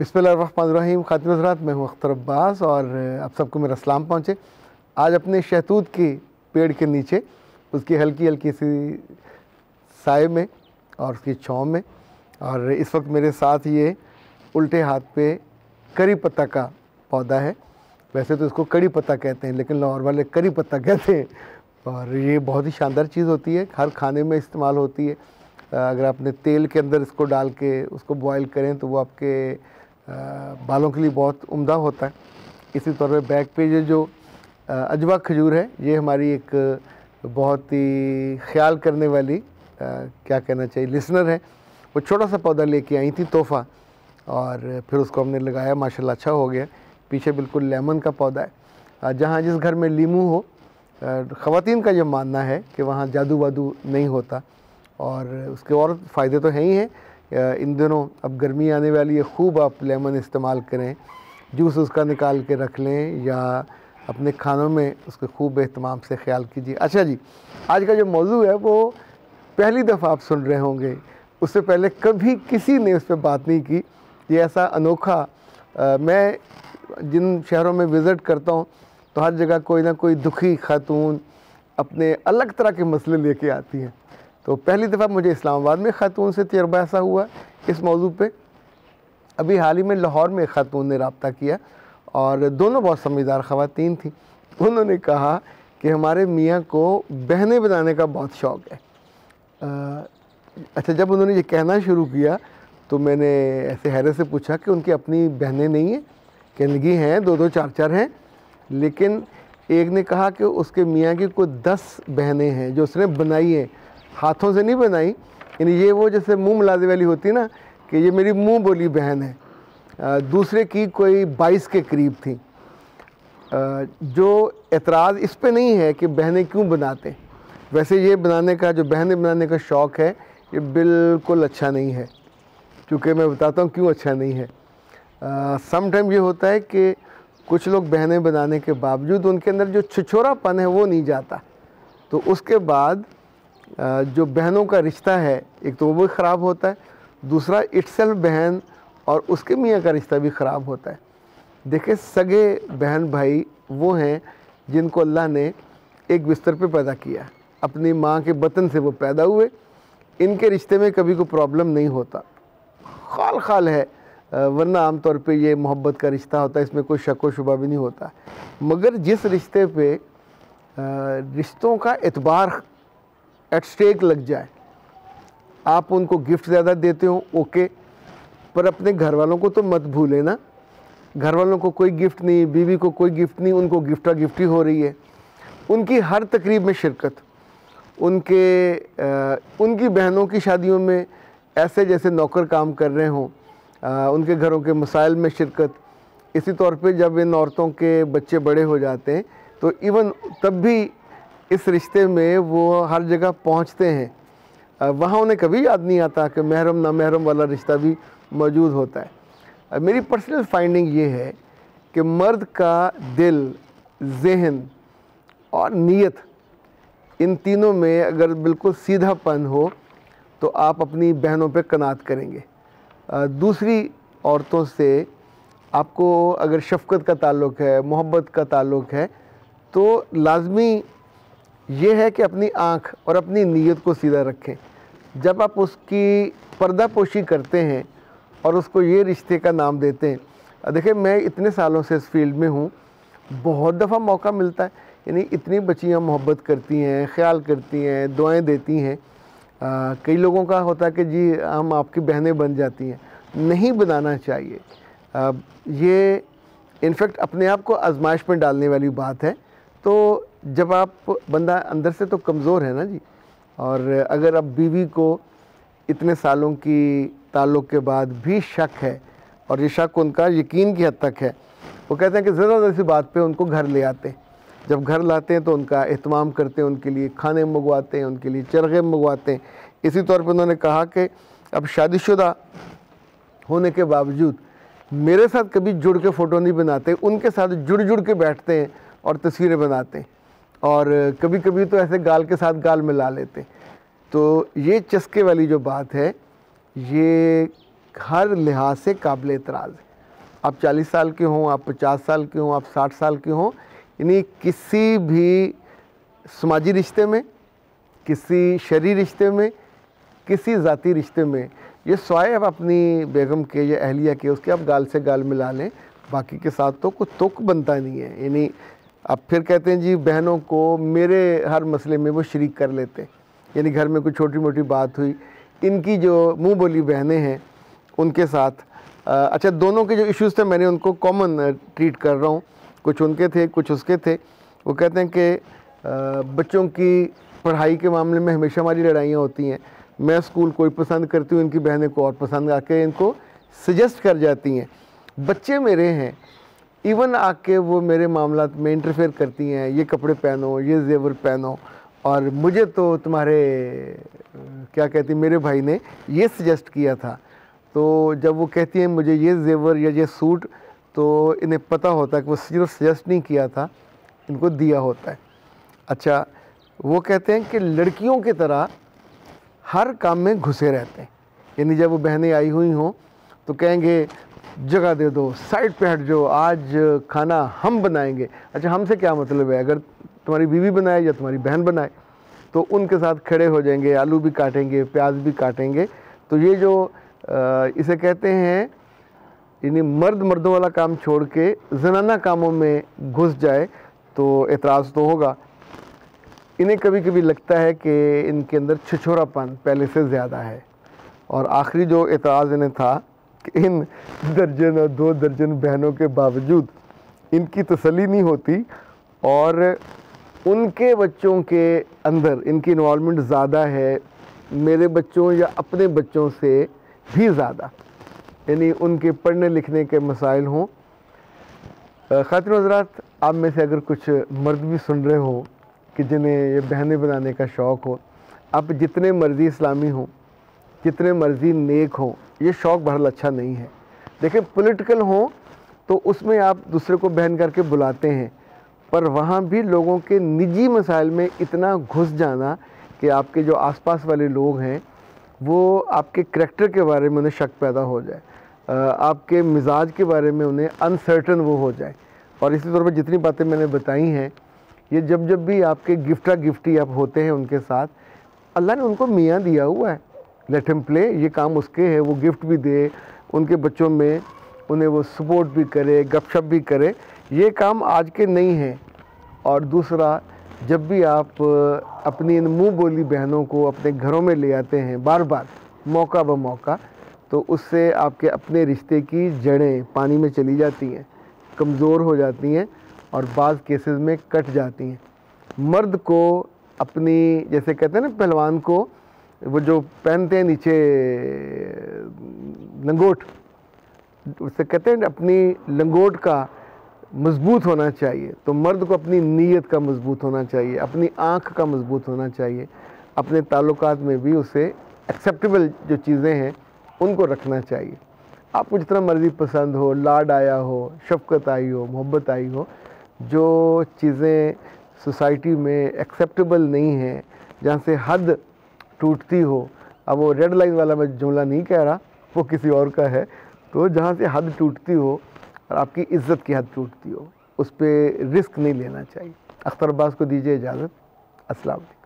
बिस्मिल्लाहिर्रहमानिर्रहीम। खातिन हज़रात, मैं हूँ अख्तर अब्बास और आप सबको मेरा सलाम पहुँचे। आज अपने शहतूत के पेड़ के नीचे उसकी हल्की हल्की सी साए में और उसकी छाँव में, और इस वक्त मेरे साथ ये उल्टे हाथ पे करी पत्ता का पौधा है। वैसे तो इसको कड़ी पत्ता कहते हैं, लेकिन लाहौर वाले करी पत्ता कहते हैं। और ये बहुत ही शानदार चीज़ होती है, हर खाने में इस्तेमाल होती है। अगर आपने तेल के अंदर इसको डाल के उसको बॉयल करें तो वो आपके बालों के लिए बहुत उम्दा होता है। इसी तौर पे बैक पे ये जो अजवा खजूर है, ये हमारी एक बहुत ही ख्याल करने वाली क्या कहना चाहिए लिसनर है। वो छोटा सा पौधा लेके आई थी तोहफ़ा, और फिर उसको हमने लगाया, माशाल्लाह अच्छा हो गया। पीछे बिल्कुल लेमन का पौधा है। जहाँ जिस घर में लीमू हो, ख़वातीन का ये मानना है कि वहाँ जादू वादू नहीं होता, और उसके और फ़ायदे तो हैं ही हैं। इन दिनों अब गर्मी आने वाली है, खूब आप लेमन इस्तेमाल करें, जूस उसका निकाल के रख लें या अपने खानों में उसके खूब एहतमाम से ख्याल कीजिए। अच्छा जी, आज का जो मौजू है वो पहली दफ़ा आप सुन रहे होंगे, उससे पहले कभी किसी ने उस पर बात नहीं की। ये ऐसा अनोखा मैं जिन शहरों में विज़िट करता हूँ तो हर जगह कोई ना कोई दुखी खातून अपने अलग तरह के मसले लेके आती हैं। तो पहली दफ़ा मुझे इस्लामाबाद में ख़ातून से तजर्बा ऐसा हुआ इस मौजू पे। अभी हाल ही में लाहौर में ख़ातून ने रब्ता किया, और दोनों बहुत समझदार ख़वातीन थी। उन्होंने कहा कि हमारे मियाँ को बहनें बनाने का बहुत शौक़ है। अच्छा, जब उन्होंने ये कहना शुरू किया तो मैंने ऐसे हैरत से पूछा कि उनकी अपनी बहनें नहीं हैं? कहने लगी हैं, दो दो चार चार हैं, लेकिन एक ने कहा कि उसके मियाँ की कोई 10 बहनें हैं जो उसने बनाई हैं, हाथों से नहीं बनाई। यानी ये वो जैसे मुंह मिलाने वाली होती ना, कि ये मेरी मुंह बोली बहन है। दूसरे की कोई 22 के करीब थी। जो एतराज़ इस पे नहीं है कि बहनें क्यों बनाते, वैसे ये बनाने का जो बहनें बनाने का शौक़ है ये बिल्कुल अच्छा नहीं है, क्योंकि मैं बताता हूँ क्यों अच्छा नहीं है। सम टाइम ये होता है कि कुछ लोग बहनें बनाने के बावजूद उनके अंदर जो छिछोरापन है वो नहीं जाता, तो उसके बाद जो बहनों का रिश्ता है, एक तो वो भी ख़राब होता है, दूसरा इटसेल्फ बहन और उसके मियाँ का रिश्ता भी ख़राब होता है। देखिए, सगे बहन भाई वो हैं जिनको अल्लाह ने एक बिस्तर पे पैदा किया, अपनी माँ के बतन से वो पैदा हुए। इनके रिश्ते में कभी कोई प्रॉब्लम नहीं होता, खाल खाल है, वरना आमतौर पे ये मोहब्बत का रिश्ता होता है, इसमें कोई शक व शुबा भी नहीं होता। मगर जिस रिश्ते पे रिश्तों का एतबार एट स्टेक लग जाए, आप उनको गिफ्ट ज़्यादा देते हो ओके, पर अपने घर वालों को तो मत भूलें ना। घर वालों को कोई गिफ्ट नहीं, बीवी को कोई गिफ्ट नहीं, उनको गिफ्टा गिफ्टी हो रही है। उनकी हर तकरीब में शिरकत, उनकी बहनों की शादियों में ऐसे जैसे नौकर काम कर रहे हों, उनके घरों के मसाइल में शिरकत। इसी तौर पे जब इन औरतों के बच्चे बड़े हो जाते हैं तो इवन तब भी इस रिश्ते में वो हर जगह पहुंचते हैं। वहाँ उन्हें कभी याद नहीं आता कि महरम ना महरम वाला रिश्ता भी मौजूद होता है। मेरी पर्सनल फाइंडिंग ये है कि मर्द का दिल, जहन और नीयत, इन तीनों में अगर बिल्कुल सीधापन हो तो आप अपनी बहनों पे कनात करेंगे। दूसरी औरतों से आपको अगर शफ़क़त का ताल्लुक़ है, मोहब्बत का ताल्लुक़ है, तो लाजमी ये है कि अपनी आँख और अपनी नीयत को सीधा रखें। जब आप उसकी पर्दापोशी करते हैं और उसको ये रिश्ते का नाम देते हैं। देखिए, मैं इतने सालों से इस फील्ड में हूँ, बहुत दफ़ा मौका मिलता है, यानी इतनी बच्चियाँ मोहब्बत करती हैं, ख्याल करती हैं, दुआएं देती हैं। कई लोगों का होता है कि जी हम आपकी बहनें बन जाती हैं। नहीं बनाना चाहिए। ये इनफैक्ट अपने आप को आजमाइश में डालने वाली बात है। तो जब आप, बंदा अंदर से तो कमज़ोर है ना जी, और अगर अब बीवी को इतने सालों की ताल्लुक़ के बाद भी शक है, और ये शक उनका यकीन की हद तक है, वो कहते हैं कि ज़रा सी बात पे उनको घर ले आते हैं। जब घर लाते हैं तो उनका एहतमाम करते हैं, उनके लिए खाने मंगवाते हैं, उनके लिए चरखे मंगवाते हैं। इसी तौर पर उन्होंने कहा कि अब शादीशुदा होने के बावजूद मेरे साथ कभी जुड़ के फ़ोटो नहीं बनाते, उनके साथ जुड़ जुड़ के बैठते हैं और तस्वीरें बनाते हैं, और कभी कभी तो ऐसे गाल के साथ गाल मिला लेते हैं। तो ये चस्के वाली जो बात है, ये हर लिहाज से काबिल एतराज़ है। आप 40 साल के हों, आप 50 साल के हों, आप 60 साल के हों, यानी किसी भी समाजी रिश्ते में, किसी शरीरी रिश्ते में, किसी ज़ाती रिश्ते में ये सवाए आप अपनी बेगम के या अहलिया के उसके आप गाल से गाल मिला लें, बाकी के साथ तो कुछ तुक बनता नहीं है। यानी आप फिर कहते हैं जी बहनों को मेरे हर मसले में वो शरीक कर लेते हैं, यानी घर में कोई छोटी मोटी बात हुई, इनकी जो मुंह बोली बहनें हैं उनके साथ अच्छा दोनों के जो इश्यूज़ थे मैंने उनको कॉमन ट्रीट कर रहा हूँ, कुछ उनके थे कुछ उसके थे। वो कहते हैं कि बच्चों की पढ़ाई के मामले में हमेशा हमारी लड़ाइयाँ होती हैं, मैं स्कूल कोई पसंद करती हूँ, इनकी बहनें को और पसंद आके इनको सजेस्ट कर जाती हैं। बच्चे मेरे हैं, इवन आके वो मेरे मामलात में इंटरफेयर करती हैं, ये कपड़े पहनो, ये जेवर पहनो, और मुझे तो तुम्हारे क्या कहती मेरे भाई ने ये सजेस्ट किया था। तो जब वो कहती हैं मुझे ये जेवर या ये सूट, तो इन्हें पता होता है कि वो सिर्फ सजेस्ट नहीं किया था, इनको दिया होता है। अच्छा वो कहते हैं कि लड़कियों की तरह हर काम में घुसे रहते हैं, यानी जब वो बहनें आई हुई हों तो कहेंगे जगह दे दो, साइड पे हट जाओ, आज खाना हम बनाएंगे। अच्छा हमसे क्या मतलब है, अगर तुम्हारी बीवी बनाए या तुम्हारी बहन बनाए तो उनके साथ खड़े हो जाएंगे, आलू भी काटेंगे, प्याज भी काटेंगे। तो ये जो इसे कहते हैं यानी मर्द मर्दों वाला काम छोड़ के जनाना कामों में घुस जाए तो एतराज़ तो होगा। इन्हें कभी कभी लगता है कि इनके अंदर छिछोरापन पहले से ज़्यादा है। और आखिरी जो एतराज़ इन्हें था कि इन दर्जन और 2 दर्जन बहनों के बावजूद इनकी तसल्ली नहीं होती और उनके बच्चों के अंदर इनकी इन्वॉल्वमेंट ज़्यादा है मेरे बच्चों या अपने बच्चों से भी ज़्यादा, यानी उनके पढ़ने लिखने के मसाइल हों। ख़ातिन हज़रात, आप में से अगर कुछ मर्द भी सुन रहे हो कि जिन्हें ये बहनें बनाने का शौक़ हो, आप जितने मर्ज़ी इस्लामी हों, जितने मर्ज़ी नेक हों, ये शौक़ बहरहाल अच्छा नहीं है। देखिए पॉलिटिकल हों तो उसमें आप दूसरे को बहन करके बुलाते हैं, पर वहाँ भी लोगों के निजी मसाइल में इतना घुस जाना कि आपके जो आसपास वाले लोग हैं वो आपके करैक्टर के बारे में उन्हें शक पैदा हो जाए, आपके मिजाज के बारे में उन्हें अनसर्टन वो हो जाए। और इसी तौर पर जितनी बातें मैंने बताई हैं, ये जब जब भी आपके गिफ्टी आप होते हैं उनके साथ, अल्लाह ने उनको मियाँ दिया हुआ है, लेट हिम प्ले, ये काम उसके है, वो गिफ्ट भी दे उनके बच्चों में, उन्हें वो सपोर्ट भी करे, गपशप भी करे, ये काम आज के नहीं हैं। और दूसरा, जब भी आप अपनी इन मुँह बोली बहनों को अपने घरों में ले आते हैं बार बार मौका ब मौका, तो उससे आपके अपने रिश्ते की जड़ें पानी में चली जाती हैं, कमज़ोर हो जाती हैं और बाज़ केसेस में कट जाती हैं। मर्द को अपनी, जैसे कहते हैं ना पहलवान को वो जो पहनते हैं नीचे लंगोट, उससे कहते हैं अपनी लंगोट का मजबूत होना चाहिए, तो मर्द को अपनी नीयत का मजबूत होना चाहिए, अपनी आँख का मजबूत होना चाहिए, अपने ताल्लुकात में भी उसे एक्सेप्टेबल जो चीज़ें हैं उनको रखना चाहिए। आपको जितना मर्ज़ी पसंद हो, लाड आया हो, शफ़क़त आई हो, मोहब्बत आई हो, जो चीज़ें सोसाइटी में एक्सेप्टेबल नहीं हैं, जहाँ से हद टूटती हो, अब वो रेड लाइन वाला मैं जुमला नहीं कह रहा, वो किसी और का है, तो जहाँ से हद टूटती हो और आपकी इज़्ज़त की हद टूटती हो, उस पर रिस्क नहीं लेना चाहिए। अख्तर अब्बास को दीजिए इजाज़त। अस्सलाम वालेकुम।